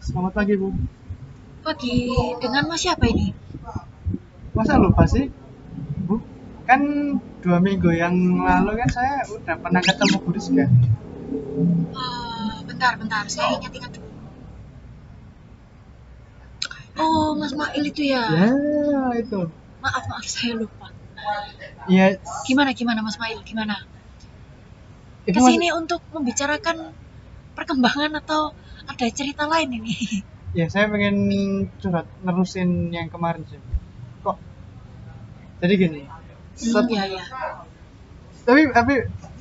Selamat pagi, Bu. Pagi, dengan Mas siapa ini? Masa lupa sih, Bu? Kan 2 minggu yang lalu kan saya udah pernah ketemu Bu Rizka. Bentar, saya ingat-ingat dulu. Oh, Mas Mail itu ya. Ya, itu. Maaf, saya lupa. Iya, Gimana Mas Mail? Gimana? itu Mas. Kesini untuk membicarakan perkembangan atau ada cerita lain ini? Ya, saya pengen curhat nerusin yang kemarin sih. Kok jadi gini. Ya ya.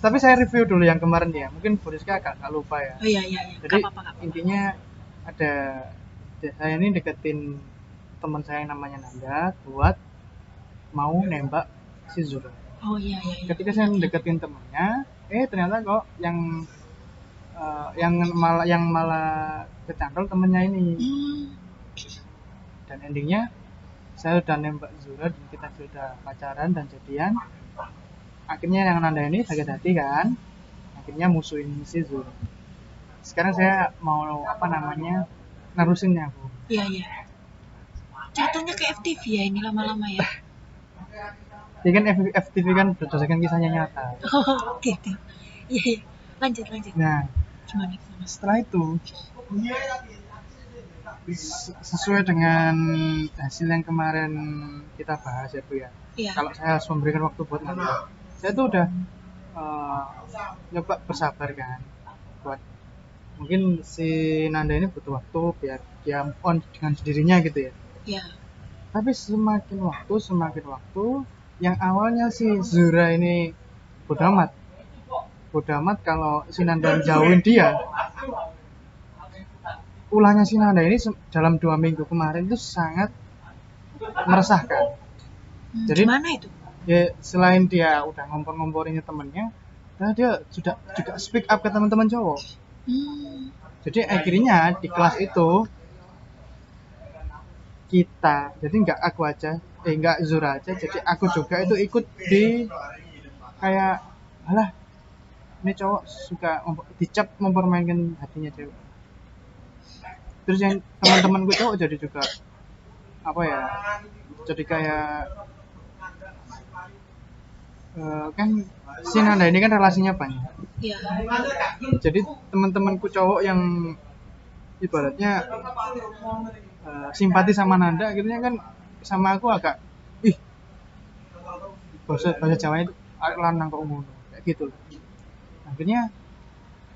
Tapi saya review dulu yang kemarin ya. Mungkin Bu Rizka agak lupa ya. Oh iya. Gak Jadi apa-apa, gak apa-apa. intinya ada saya ini deketin teman saya yang namanya Nanda buat mau nembak si Zura. Oh iya. Ketika saya deketin temennya, ternyata kok yang malah kecantol temennya ini. Hmm, Dan endingnya saya udah nembak Zura dan kita sudah pacaran dan jadian. Akhirnya yang Nanda ini sakit hati kan, akhirnya musuhin si Zura. Sekarang saya mau apa namanya nerusinnya, Bu. iya. Ceritanya ke FTV ya ini lama-lama ya. Jadi kan FTV kan berdasarkan kisahnya nyata. Oh, gitu. Iya. Lanjut. Nah, Gimana? setelah itu sesuai dengan hasil yang kemarin kita bahas ya, Bu ya. Iya. Kalau saya harus memberikan waktu buat Nanda, saya tuh udah uh, nyoba bersabar kan, buat mungkin si Nanda ini butuh waktu biar dia move on dengan sendirinya gitu ya. Iya. Tapi semakin waktu yang awalnya si Zura ini bodoh amat kalau si Nanda jauhin dia, ulahnya si Nanda ini dalam 2 minggu kemarin itu sangat meresahkan. Jadi Gimana itu? ya selain dia udah ngompor-ngomporinnya temennya, nah dia juga speak up ke teman-teman cowok. Hmm, Jadi akhirnya di kelas itu kita, jadi nggak aku aja, nggak Zura aja, jadi aku juga itu ikut di kayak, alah ini cowok suka dicap mempermainkan hatinya cewek. Terus yang teman-temanku cowok jadi juga apa ya, jadi kayak kan si Nanda ini kan relasinya banyak. iya. Jadi teman-temanku cowok yang ibaratnya simpati sama Nanda akhirnya kan sama aku agak, ih, bahasa Jawa itu lanang kok ngono kayak gitu. Akhirnya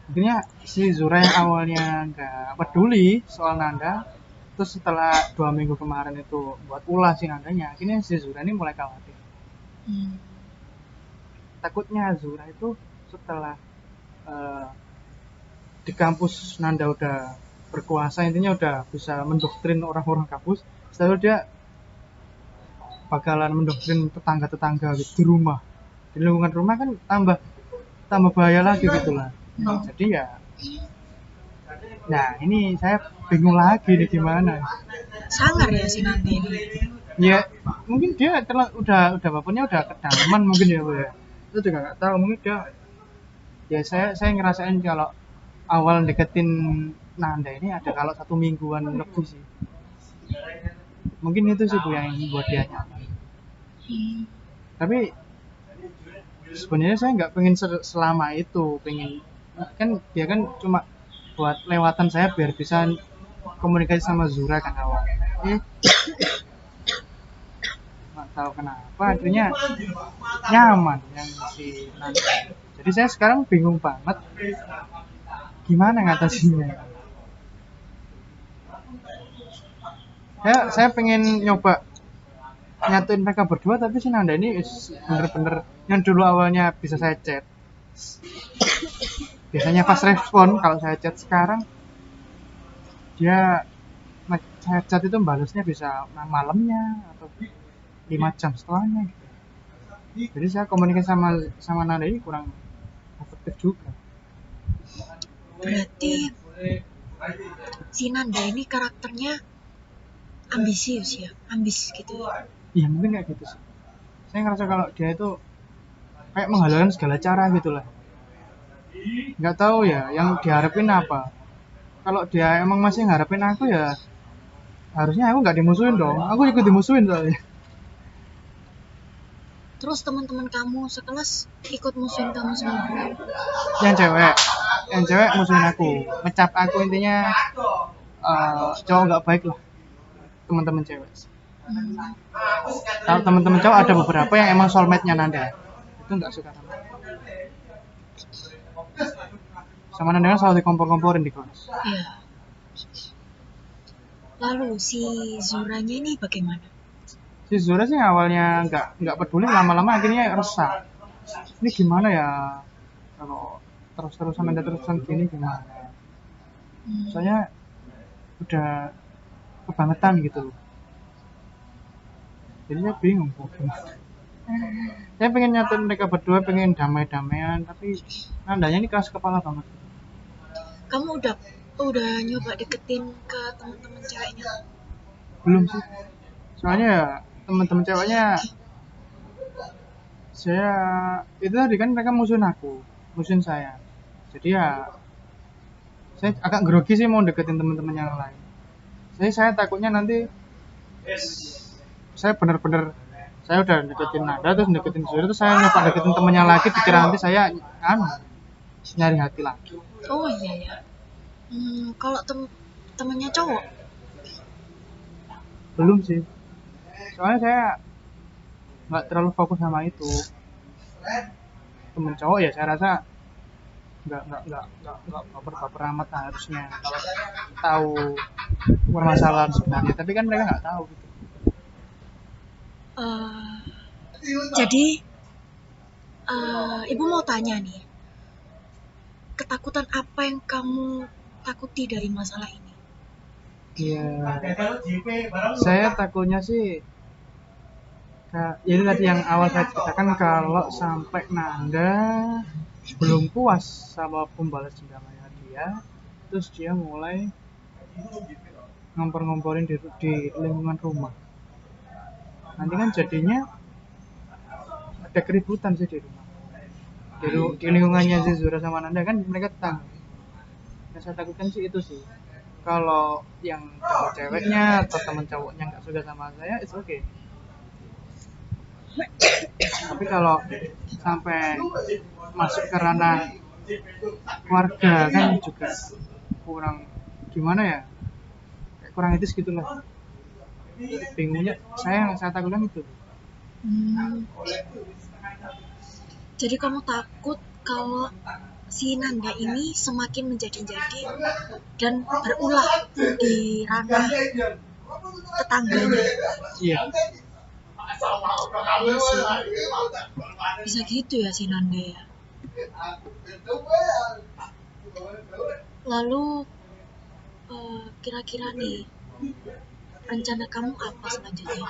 akhirnya si Zura yang awalnya nggak peduli soal Nanda, terus setelah 2 minggu kemarin itu buat ulah si Nandanya, akhirnya si Zura ini mulai khawatir. Hmm. Takutnya Zura itu setelah eh, di kampus Nanda udah berkuasa, intinya udah bisa mendoktrin orang-orang kampus, selalu dia bakalan mendoktrin tetangga-tetangga gitu di rumah, di lingkungan rumah kan tambah tambah bahaya lagi gitu lah. Jadi ya, nah ini saya bingung lagi nih gimana Sangar ya si Nanda ini. ya. Mungkin dia udah bapaknya udah kedalaman mungkin ya, Bu ya. Itu juga nggak tahu, mungkin dia, ya saya ngerasain kalau awal deketin Nanda ini ada kalau 1 mingguan lebih sih. Mungkin itu sih, Bu, yang buat dia nyaman. Hmm. Tapi sebenarnya saya nggak pengen selama itu, pengen kan dia kan cuma buat lewatan saya biar bisa komunikasi sama Zura kan awal. Eh, nggak tahu kenapa akhirnya nyaman yang si Nanda. Jadi saya sekarang bingung banget gimana ngatasinnya. Saya pengen nyoba nyatuin mereka berdua, tapi si Nanda ini bener-bener yang dulu awalnya bisa saya chat, biasanya fast respon kalau saya chat, sekarang dia saya chat itu balasnya bisa malamnya atau 5 jam setelahnya gitu. Jadi saya komunikasi sama sama Nanda ini kurang efektif juga. Berarti si Nanda ini karakternya ambisius ya, ambis gitu ya. Iya mungkin kayak gitu sih. Saya ngerasa kalau dia itu kayak menghalalkan segala cara gitu lah. Nggak tahu ya yang diharapin apa. kalau dia emang masih ngarepin aku ya harusnya aku nggak dimusuhin dong, aku ikut dimusuhin soalnya. Terus teman-teman kamu sekelas ikut musuhin kamu semua. yang cewek yang cewek musuhin aku, ngecap aku, intinya cowok nggak baik lah, teman-teman cewek. Hmm. Kalau teman-teman cowok ada beberapa yang emang soulmate-nya Nanda, itu nggak suka sama Nanda, kan selalu dikompor-komporin di kelas. Ya. Lalu si Zuranya ini bagaimana? Si Zura sih awalnya nggak peduli, lama-lama akhirnya resah, ini gimana ya kalau terus-terusan Nanda terusan gini gimana, soalnya udah kebangetan gitu loh, jadi saya bingung kok gimana. Saya pengen nyatuin mereka berdua, pengen damai-damaian, tapi Nandanya ini keras kepala banget. Kamu udah nyoba deketin ke teman-teman ceweknya? Belum sih, soalnya ya teman-teman ceweknya, saya itu tadi kan mereka musuhin aku, musuhin saya, jadi ya saya agak grogi sih mau deketin teman-teman yang lain. Jadi saya takutnya nanti saya bener-bener, saya udah deketin Nanda terus deketin Zuri, terus saya nyoba deketin temennya lagi, dikira nanti saya nyari hati lagi. Oh iya ya. Kalau temennya cowok? Belum sih, soalnya saya nggak terlalu fokus sama itu. Temen cowok ya saya rasa nggak baper amat lah harusnya, kalau tahu permasalahan sebenarnya, tapi kan mereka nggak tahu gitu. Eh, jadi ibu mau tanya nih, ketakutan apa yang kamu takuti dari masalah ini? Ya, saya takutnya sih ya itu tadi yang awal saya ceritakan, kalau sampai Nanda belum puas sama pembalas dendamnya dia, terus dia mulai ngompor-ngomporin di lingkungan rumah, nanti kan jadinya ada keributan sih di rumah, di lingkungannya si Zura sama Nanda, kan mereka tetangga. Yang saya takutkan sih itu sih, kalau yang teman ceweknya atau teman cowoknya nggak suka sama saya, it's okay. Tapi kalau sampai masuk ke ranah keluarga kan juga kurang, gimana ya, kayak kurang etis gitulah. Bingungnya saya takutkan itu. Hmm, jadi kamu takut kalau si Nanda ini semakin menjadi-jadi dan berulah di ranah tetangganya. Iya. Iya sih, bisa gitu ya si Nanda ya. Lalu kira-kira nih, rencana kamu apa selanjutnya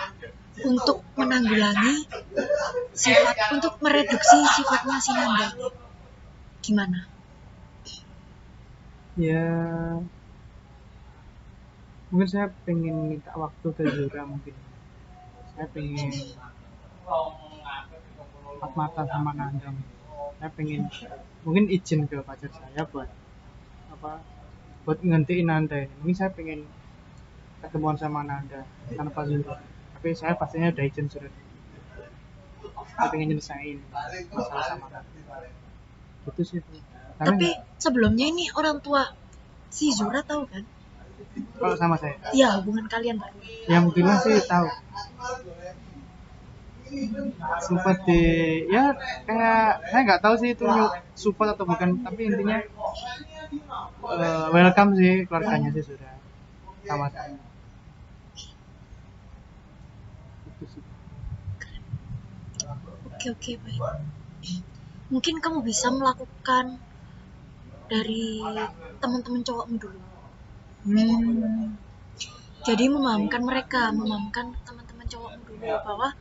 untuk menanggulangi untuk mereduksi sifatnya si Nanda ini? Gimana? Ya mungkin saya pengen minta waktu ke Zura, mungkin saya pengen empat mata sama Nanda. Saya pengen mungkin izin ke pacar saya buat apa, buat ngantiin Nanda ini. Mungkin saya pengen ketemuan sama Nanda tanpa Zura, tapi saya pastinya udah izin surat, saya pengen nyelesain masalah sama Nanda gitu sih. Tapi sebelumnya ini orang tua si Zura tahu kan? Kalau sama saya Ya, hubungan kalian baru. yang bilang sih tahu, sempat di, ya kayak saya nggak tahu sih itu support atau bukan, tapi intinya welcome sih, keluarganya sih sudah sama saya itu sih. Oke, baik. Mungkin kamu bisa melakukan dari teman-teman cowokmu dulu. Jadi memahamkan teman-teman cowokmu dulu bahwa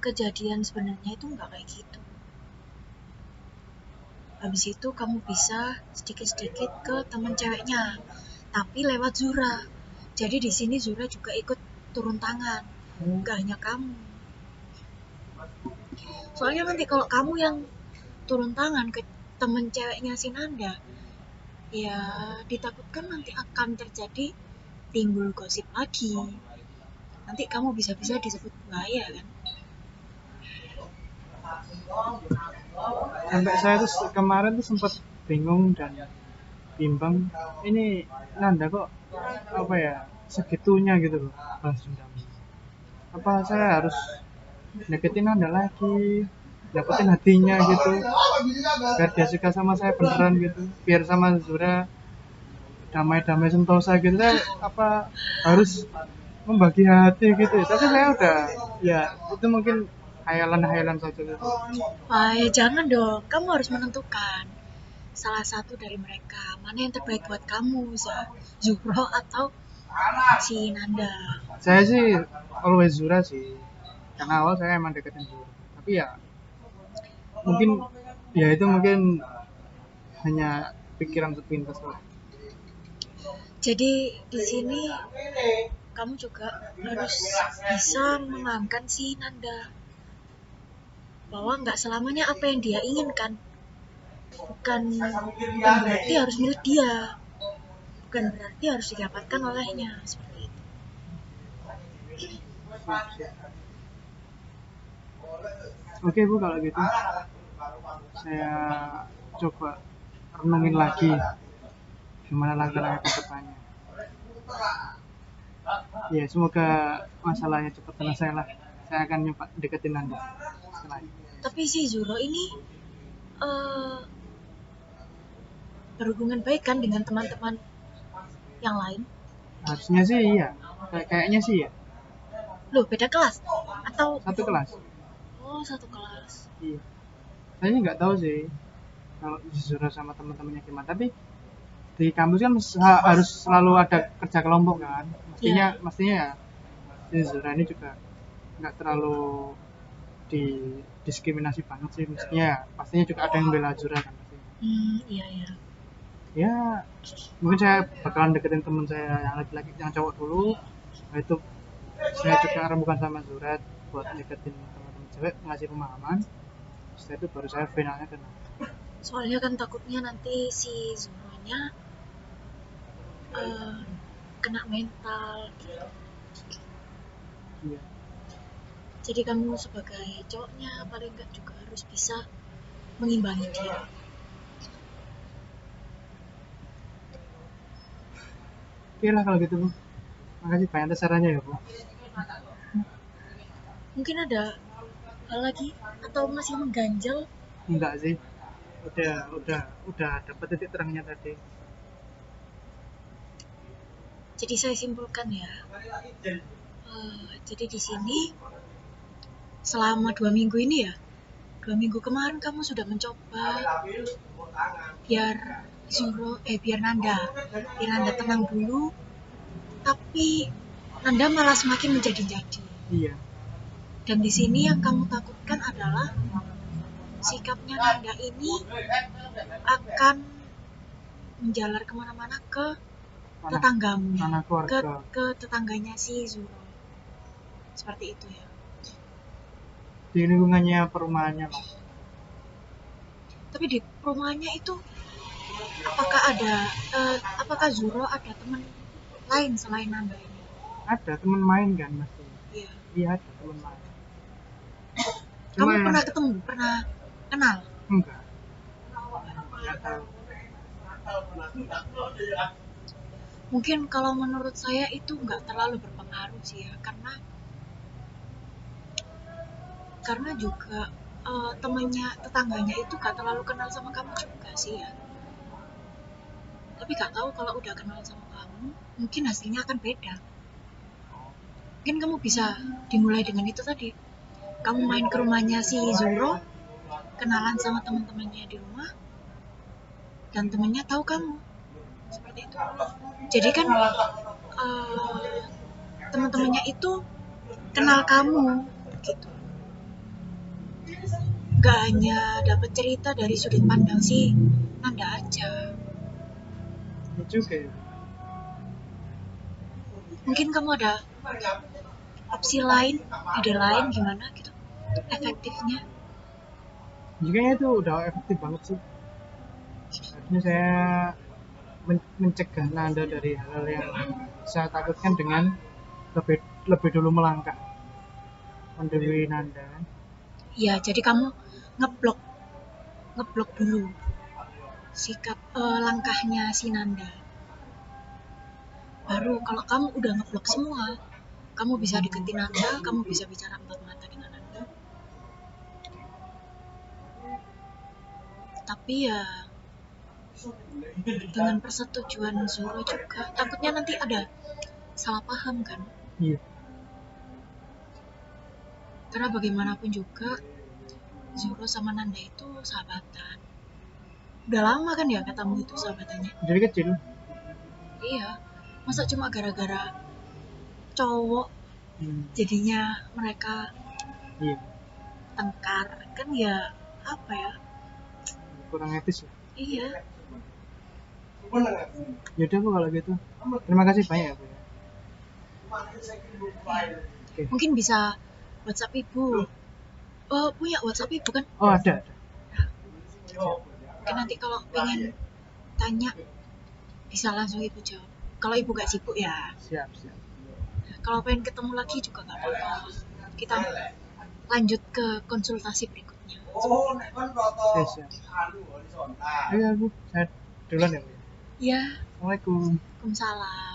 kejadian sebenarnya itu nggak kayak gitu. Habis itu kamu bisa sedikit-sedikit ke teman ceweknya, tapi lewat Zura. Jadi di sini Zura juga ikut turun tangan, nggak hanya kamu. Soalnya nanti kalau kamu yang turun tangan ke temen ceweknya si Nanda, Ya, ditakutkan nanti akan terjadi timbul gosip lagi. Nanti kamu bisa-bisa disebut buaya kan? Sampai saya tuh kemarin tuh sempat bingung dan bimbang, ini Nanda kok apa ya segitunya gitu loh balas dendam. Apa saya harus deketin Nanda lagi, dapetin hatinya gitu, biar dia suka sama saya beneran gitu, biar sama Zura damai-damai sentosa gitu, saya apa harus membagi hati gitu ya. Tapi saya udah, ya itu mungkin hayalan-hayalan saja gitu. Wah, ya jangan dong. Kamu harus menentukan salah satu dari mereka. Mana yang terbaik buat kamu, Zuhro atau si Nanda. Saya sih always Zura sih, karena awal saya emang deketin Zura, tapi ya mungkin ya itu mungkin hanya pikiran sepintas lah. Jadi di sini kamu juga harus bisa menangkan si Nanda. Bahwa nggak selamanya apa yang dia inginkan bukan berarti harus milik dia, bukan berarti harus didapatkan olehnya, seperti itu. Oke Bu, kalau gitu saya coba renungin lagi gimana langkah-langkah ke depannya. Ya semoga masalahnya cepat selesai lah. Saya akan nyoba deketin Anda setelah ini. Tapi si Zuro ini eh, berhubungan baik kan dengan teman-teman yang lain? Harusnya sih iya, kayaknya sih ya. Loh, beda kelas? Atau Satu kelas. oh, satu kelas? Iya. Saya ini nggak tahu sih kalau Zura sama teman-temannya gimana. Tapi di kampus kan harus selalu ada kerja kelompok kan. Mestinya ya si Zura ini juga nggak terlalu didiskriminasi banget sih. Mestinya ya, pastinya juga ada yang bela Zura kan pastinya. Iya ya. Ya mungkin saya bakalan deketin teman saya yang laki-laki, yang cowok dulu. Nah, itu saya juga rembukan sama Zura buat deketin teman-teman cewek, ngasih pemahaman. Setelah itu baru saya finalnya kena. Soalnya kan takutnya nanti si Zuronya eh, kena mental gitu. Iya. Jadi kamu sebagai cowoknya paling nggak juga harus bisa mengimbangi dia. Oke lah kalau gitu Bu. Makasih banyak atas sarannya ya Bu. Mungkin ada hal lagi atau masih mengganjal? Enggak sih. Udah dapat titik terangnya tadi. Jadi saya simpulkan ya. Jadi di sini selama 2 minggu ini ya, 2 minggu kemarin kamu sudah mencoba biar biar Nanda tenang dulu, tapi Nanda malah semakin menjadi-jadi. Iya. Dan di sini yang kamu takutkan adalah sikapnya Nanda ini akan menjalar kemana-mana ke tetanggamu, ke tetangganya si Zuro. Seperti itu ya. Di lingkungannya perumahannya lah. Tapi di perumahannya itu apakah Zuro ada teman lain selain Nanda ini? Ada teman main kan pasti. Iya. Iya ada teman main. Kamu pernah ketemu, pernah kenal? Enggak. Enggak tahu. Mungkin kalau menurut saya itu nggak terlalu berpengaruh sih ya, karena juga tetangganya itu gak terlalu kenal sama kamu juga sih ya. Tapi gak tahu kalau udah kenal sama kamu, mungkin hasilnya akan beda. Mungkin kamu bisa dimulai dengan itu tadi. Kamu main ke rumahnya si Zuro, kenalan sama teman-temannya di rumah, dan temannya tahu kamu. Seperti itu. Jadi kan teman-temannya itu kenal kamu gitu. Gak hanya dapat cerita dari sudut pandang si Nanda aja. Ini juga ya. Mungkin kamu ada opsi lain, ide lain gimana gitu efektifnya. Jika itu udah efektif banget sih. Harusnya saya mencegah Nanda dari hal-hal yang saya takutkan dengan lebih lebih dulu melangkah mendahului Nanda. Ya, jadi kamu ngeblok ngeblok dulu sikap langkahnya si Nanda. Baru kalau kamu udah ngeblok semua, kamu bisa deketin Nanda, kamu bisa bicara empat mata dengan Nanda. Tapi ya dengan persetujuan Zoro juga, takutnya nanti ada salah paham kan. Iya. Karena bagaimanapun juga Zoro sama Nanda itu sahabatan. Udah lama kan ya ketemu itu sahabatannya. Dari kecil. Iya, masa cuma gara-gara cowok jadinya mereka Iya, tengkar kan, ya apa ya, kurang etis ya. iya. Yaudah Bu kalau gitu. Terima kasih banyak ya Bu ya. Oke. Mungkin bisa WhatsApp ibu. Punya WhatsApp ibu kan? Oh ada. Mungkin nanti kalau pengen tanya bisa langsung ibu jawab. Kalau ibu gak sibuk ya. Siap siap. Kalau pengen ketemu lagi juga gak apa-apa. Kita lanjut ke konsultasi berikutnya. Oke siap. Ayo Bu, saya duluan ya Bu. Ya, Assalamualaikum. Waalaikumsalam.